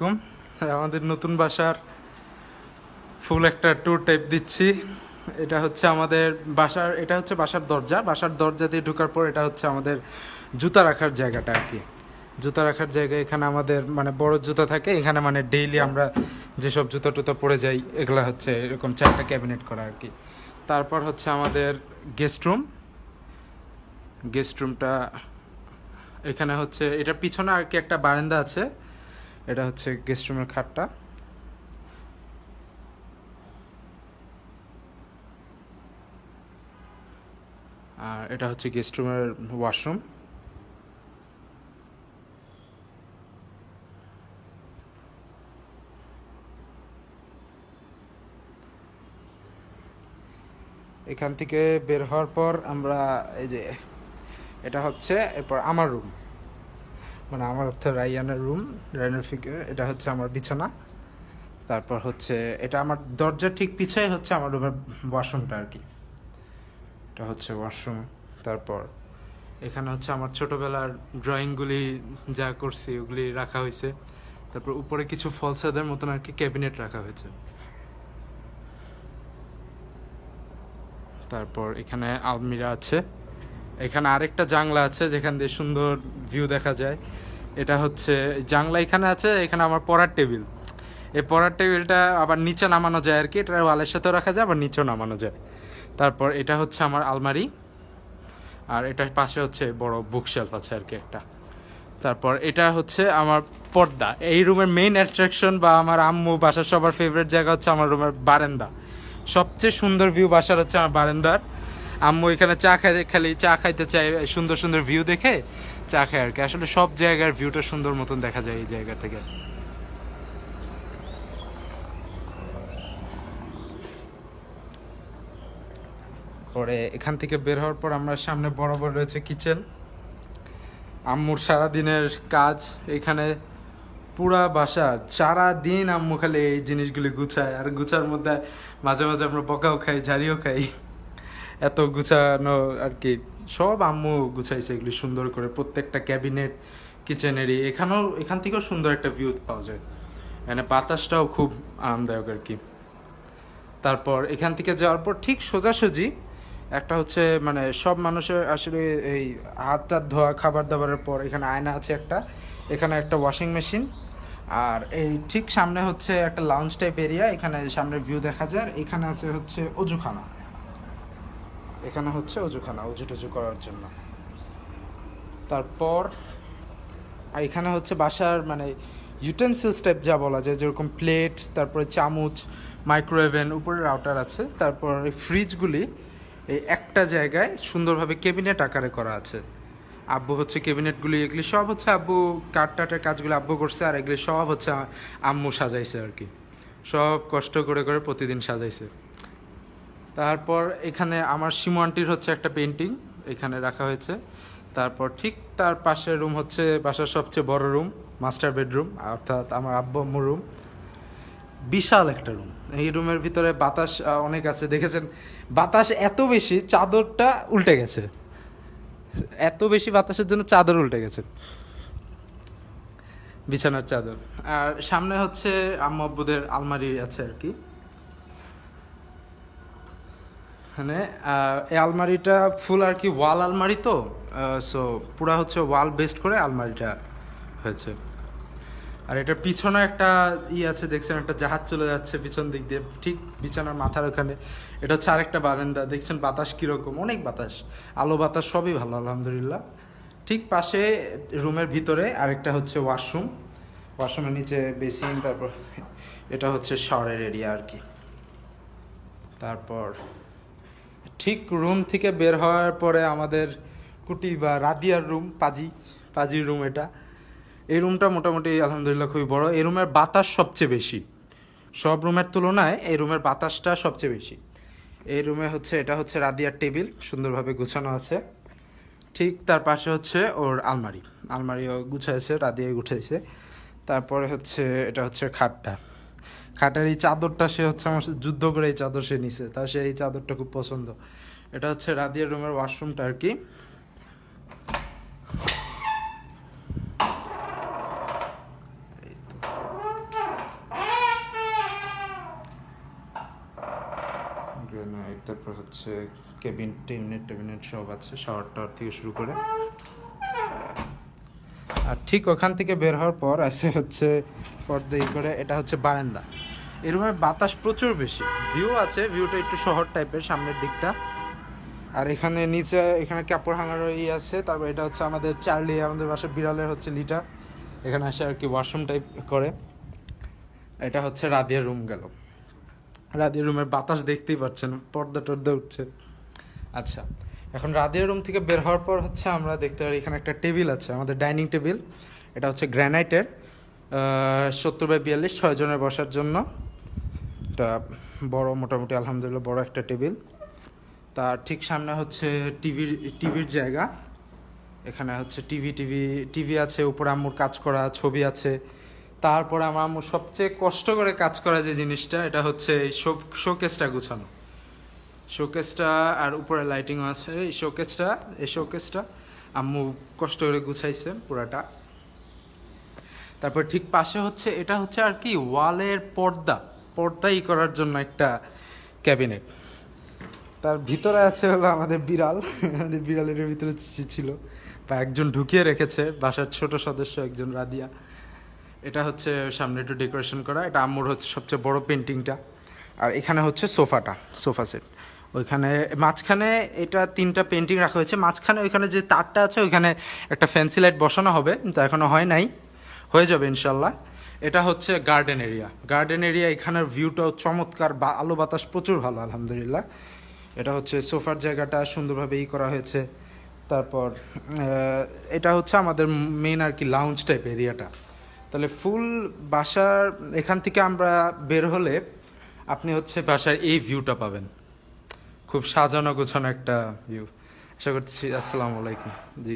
হুম, আমাদের নতুন বাসার ফুল একটা ট্যুর টাইপ দিচ্ছি। এটা হচ্ছে বাসার দরজা দিয়ে ঢোকার পর এটা হচ্ছে আমাদের জুতা রাখার জায়গাটা আর কি। জুতা রাখার জায়গা, এখানে আমাদের মানে বড় জুতা থাকে এখানে, মানে ডেইলি আমরা যেসব জুতা টুতা পরে যাই এগুলা হচ্ছে এরকম 4টা ক্যাবিনেট করা আর কি। তারপর হচ্ছে আমাদের গেস্ট রুমটা এখানে হচ্ছে, এটার পিছনে আর কি একটা বারান্দা আছে। এটা হচ্ছে গেস্ট রুমের খাটটা। আর এটা হচ্ছে গেস্ট রুমের ওয়াশরুম। এখান থেকে বের হওয়ার পর আমরা এই যে এটা হচ্ছে এরপর আমার রুম, মানে আমার অর্থাৎ রায়ানের ফিগার। এটা হচ্ছে আমার বিছানা। তারপর হচ্ছে এটা আমার দরজার ঠিক পিছাই হচ্ছে আমার রুমের ওয়াশরুমটা আর কি। এটা হচ্ছে ওয়াশরুম। তারপর এখানে হচ্ছে আমার ছোটবেলার ড্রয়িংগুলি যা করছি ওগুলি রাখা হয়েছে। তারপর উপরে কিছু ফলসাদের মতন আর কি ক্যাবিনেট রাখা হয়েছে। তারপর এখানে আলমিরা আছে। এখানে আরেকটা জানলা আছে যেখান দিয়ে সুন্দর ভিউ দেখা যায়। এটা হচ্ছে জানলা এখানে আছে, এখানে আমার পড়ার টেবিল। এই পড়ার টেবিলটা আবার নিচে নামানো যায় আর কি, এটা ওয়ালের সাথেও রাখা যায় আবার নিচেও নামানো যায়। তারপর এটা হচ্ছে আমার আলমারি। আর এটার পাশে হচ্ছে বড় বুকশেলফ আছে আর কি একটা। তারপর এটা হচ্ছে আমার পর্দা। এই রুমের মেইন অ্যাট্রাকশন বা আমার আম্মু বাসার সবার ফেভারিট জায়গা হচ্ছে আমার রুমের বারান্দা। সবচেয়ে সুন্দর ভিউ বাসার হচ্ছে আমার বারান্দার। আম্মু এখানে চা খাইতে চাই, সুন্দর সুন্দর ভিউ দেখে চা খায় আর কি। আসলে সব জায়গার ভিউটা সুন্দর মতন দেখা যায় এই জায়গা থেকে। পরে এখান থেকে বের হওয়ার পর আমরা সামনে বরাবর রয়েছে কিচেন। আম্মুর সারাদিনের কাজ এখানে, পুরা বাসা সারা দিন আম্মু খালি এই জিনিসগুলি গুছায়। আর গুছার মধ্যে মাঝে মাঝে আমরা বকাও খাই, ঝাড়িও খাই, এত গুছানো আর কি। সব আম্মু গুছাইছে এগুলি সুন্দর করে, প্রত্যেকটা ক্যাবিনেট, কিচেনেরই। এখান থেকেও সুন্দর একটা ভিউ পাওয়া যায়, মানে বাতাসটাও খুব আরামদায়ক আর কি। তারপর এখান থেকে যাওয়ার পর ঠিক সোজাসুজি একটা হচ্ছে, মানে সব মানুষের আসলে এই হাত টাত ধোয়া খাবার দাবারের পর এখানে আয়না আছে একটা, এখানে একটা ওয়াশিং মেশিন। আর এই ঠিক সামনে হচ্ছে একটা লাউঞ্জ টাইপ এরিয়া, এখানে সামনে ভিউ দেখা যায়। আর এখানে আছে হচ্ছে অজুখানা, এখানে হচ্ছে অজুখানা, অজু টজু করার জন্য। তারপর এখানে হচ্ছে বাসার মানে ইউটেন্সিলস টাইপ যা বলা যায়, যেরকম প্লেট, তারপরে চামচ, মাইক্রোওয়েভেন, উপরে রাউটার আছে। তারপর এই ফ্রিজগুলি এই একটা জায়গায় সুন্দরভাবে ক্যাবিনেট আকারে করা আছে। আব্বু হচ্ছে ক্যাবিনেটগুলি এগুলি সব হচ্ছে আব্বু কাঠের কাজগুলো আব্বু করছে, আর এগুলি সব হচ্ছে আম্মু সাজাইছে আর কি। সব কষ্ট করে করে প্রতিদিন সাজাইছে। তারপর এখানে আমার শিমু আন্টির হচ্ছে একটা পেন্টিং এখানে রাখা হয়েছে। তারপর ঠিক তার পাশের রুম হচ্ছে বাসার সবচেয়ে বড় রুম, মাস্টার বেডরুম, অর্থাৎ আমার আব্বু আম্মুর রুম। বিশাল একটা রুম। এই রুমের ভিতরে বাতাস অনেক আছে, দেখেছেন বাতাস এত বেশি চাদরটা উল্টে গেছে, এত বেশি বাতাসের জন্য চাদর উল্টে গেছে, বিছানার চাদর। আর সামনে হচ্ছে আম্মু আব্বুদের আলমারি আছে আর কি। মানে এই আলমারিটা ফুল আর কি ওয়াল আলমারি, তো সো পুরা হচ্ছে ওয়াল বেসড করে আলমারিটা হয়েছে। আর এটার পিছনে একটা আছে, দেখছেন একটা জাহাজ চলে যাচ্ছে পিছন দিক দিয়ে, ঠিক বিছানার মাথার ওখানে। এটা হচ্ছে আরেকটা বারান্দা, দেখছেন বাতাস কীরকম, অনেক বাতাস, আলো বাতাস সবই ভালো আলহামদুলিল্লাহ। ঠিক পাশে রুমের ভিতরে আরেকটা হচ্ছে ওয়াশরুম, ওয়াশরুমের নিচে বেসিন। তারপর এটা হচ্ছে শাওয়ারের এরিয়া আর কি। তারপর ঠিক রুম থেকে বের হওয়ার পরে আমাদের কুটি বা রাদিয়ার রুম, পাজির রুম এটা। এই রুমটা মোটামুটি আলহামদুলিল্লাহ খুবই বড়। এই রুমের বাতাস সবচেয়ে বেশি, সব রুমের তুলনায় এই রুমের বাতাসটা সবচেয়ে বেশি। এই রুমে হচ্ছে এটা হচ্ছে রাদিয়ার টেবিল, সুন্দরভাবে গুছানো আছে। ঠিক তার পাশে হচ্ছে ওর আলমারিও গুছাইছে, রাদিয়া গুছাইছে। তারপরে হচ্ছে এটা হচ্ছে খাটের এই চাদরটা সে হচ্ছে আমার সাথে যুদ্ধ করে এই চাদর সে নিছে, তার সে এই চাদরটা খুব পছন্দ। এটা হচ্ছে রাদিয়ার রুমের ওয়াশরুমটা আর কি। তারপর হচ্ছে টেবিনেট সব আছে, শাওয়ার টাওয়ার থেকে শুরু করে। আর ঠিক ওখান থেকে বের হওয়ার পর আসে হচ্ছে পর্দা করে, এটা হচ্ছে বারান্দা। এর রুমে বাতাস প্রচুর বেশি, ভিউ আছে, ভিউটা একটু শহর টাইপের সামনের দিকটা। আর এখানে নিচে এখানে কাপড় হাঙার আছে। তারপর এটা হচ্ছে আমাদের চার্লি, আমাদের বাসায় বিড়ালের হচ্ছে লিটার, এখানে আসে আর কি ওয়াশরুম টাইপ করে। এটা হচ্ছে রাদিয়ার রুম গেল। রাদিয়ার রুমের বাতাস দেখতেই পাচ্ছেন, পর্দা টর্দা উঠছে। আচ্ছা, এখন রাদিয়ার রুম থেকে বের হওয়ার পর হচ্ছে আমরা দেখতে পারি এখানে একটা টেবিল আছে, আমাদের ডাইনিং টেবিল। এটা হচ্ছে গ্র্যানাইটের, 70x42, 6 জনের বসার জন্য। এটা বড়, মোটামুটি আলহামদুলিল্লাহ বড় একটা টেবিল। তার ঠিক সামনে হচ্ছে টিভির জায়গা। এখানে হচ্ছে টিভি আছে, উপরে আম্মুর কাজ করা ছবি আছে। তারপরে আমার আম্মুর সবচেয়ে কষ্ট করে কাজ করা যে জিনিসটা, এটা হচ্ছে এই শোকেসটা গুছানো। শোকেসটা আর উপরে লাইটিংও আছে। এই শোকেসটা আম্মু কষ্ট করে গুছাইছে পুরাটা। তারপর ঠিক পাশে হচ্ছে, এটা হচ্ছে আর কি ওয়ালের পর্দাই করার জন্য একটা ক্যাবিনেট। তার ভিতরে আছে হলো আমাদের বিড়াল, আমাদের বিড়ালের ভিতরে ছিল বা একজন ঢুকিয়ে রেখেছে, বাসার ছোট সদস্য একজন, রাদিয়া। এটা হচ্ছে সামনে একটু ডেকোরেশন করা, এটা আম্মুর হচ্ছে সবচেয়ে বড় পেন্টিংটা। আর এখানে হচ্ছে সোফা সেট। ওইখানে মাঝখানে এটা 3টা পেন্টিং রাখা হয়েছে, মাঝখানে ওইখানে যে তারটা আছে ওইখানে একটা ফ্যান্সি লাইট বসানো হবে, কিন্তু এখনো হয় নাই, হয়ে যাবে ইনশাল্লাহ। এটা হচ্ছে গার্ডেন এরিয়া। এখানের ভিউটাও চমৎকার, আলো বাতাস প্রচুর ভালো আলহামদুলিল্লাহ। এটা হচ্ছে সোফার জায়গাটা সুন্দরভাবে করা হয়েছে। তারপর এটা হচ্ছে আমাদের মেন আর কি লাউঞ্জ টাইপ এরিয়াটা। তাহলে ফুল বাসার এখান থেকে আমরা বের হলে আপনি হচ্ছে বাসার এই ভিউটা পাবেন, খুব সাজানো গোছানো একটা ভিউ। আশা করছি। আসসালামু আলাইকুম। জি।